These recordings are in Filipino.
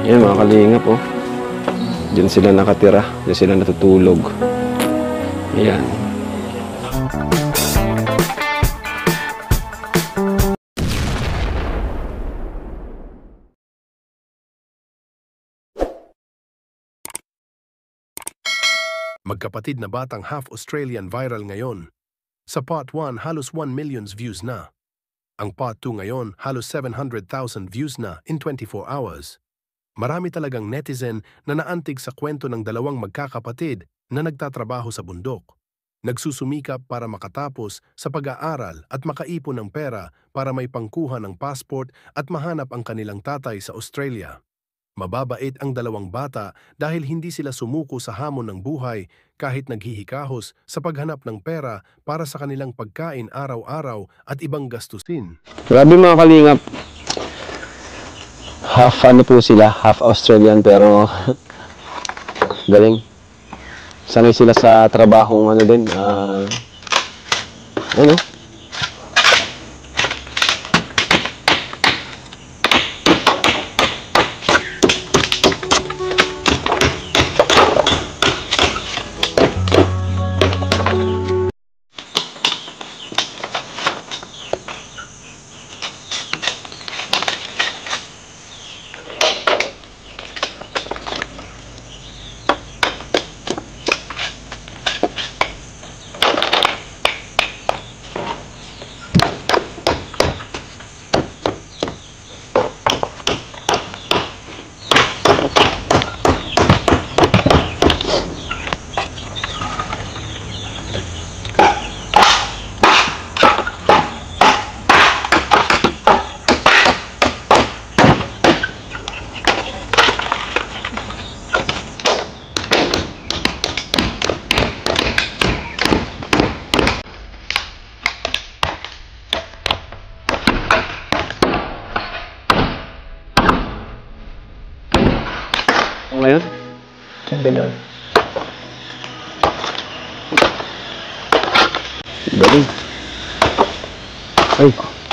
Yan mga kalingap, oh. Diyan sila nakatira. Diyan sila natutulog. Ayan. Magkapatid na batang half Australian viral ngayon. Sa part 1, halos 1 million views na. Ang part 2 ngayon, halos 700,000 views na in 24 hours. Marami talagang netizen na naantig sa kwento ng dalawang magkakapatid na nagtatrabaho sa bundok. Nagsusumikap para makatapos sa pag-aaral at makaipon ng pera para may pangkuha ng passport at mahanap ang kanilang tatay sa Australia. Mababait ang dalawang bata dahil hindi sila sumuko sa hamon ng buhay kahit naghihikahos sa paghanap ng pera para sa kanilang pagkain araw-araw at ibang gastusin. Grabe mga kalingap. Half ano po sila, half Australian pero galing. Sanay sila sa trabahong ano din. Ano? Ngayon? Bilog. Galing. Ay,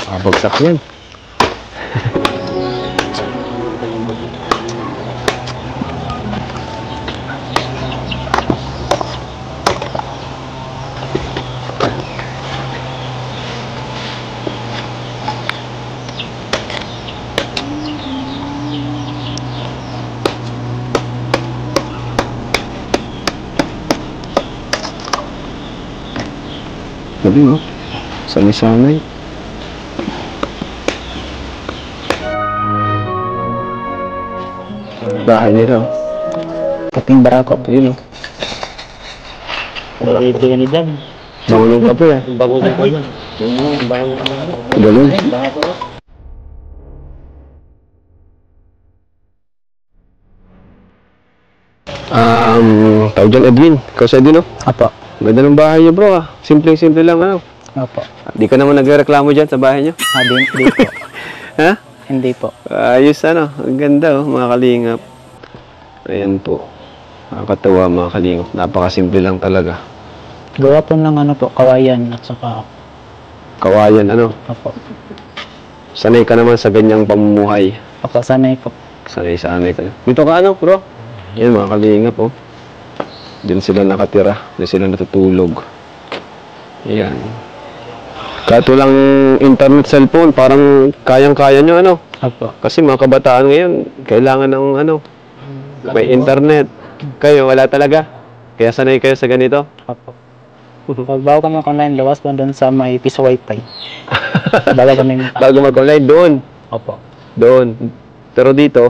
babagsak yan. Galing, oh. Sanay-sanay. Bahay nila, oh. Kating barako. Yun, oh. Ito yan dyan. Bagulong ka po, eh. Bagulong ko yan. Galing. Tawag dyan, Edwin. Ikaw sa Edwin, oh. Apo. Ganda ng bahay niyo, bro, ah. Simple-simple lang, ano. Apo. Di ka naman nagreklamo dyan sa bahay niyo? Hindi po. Ha? Hindi po. Ayos, ano. Ang ganda, oh, mga kalingap. Ayan po. Nakakatawa, mga kalingap. Napakasimple lang talaga. Gawa po ng ano po, kawayan at saka... Kawayan, ano. Apo. Sanay ka naman sa ganyang pamumuhay. Apo, sanay po. Sanay ka. Dito ka, ano, bro? Yan, mga kalingap, oh. Diyan sila nakatira. Diyan sila natutulog. Ayan. Kahit walang internet, cellphone, parang kayang-kaya nyo, ano? Apo. Kasi mga kabataan ngayon, kailangan ng, ano, may internet. Kayo, wala talaga. Kaya sanay kayo sa ganito. Apo. Pag bago kami online, lawas po doon sa may piso wifi. Bago mag-online, doon. Opo. Doon. Pero dito,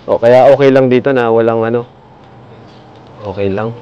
kaya okay lang dito na walang ano. Okay lang.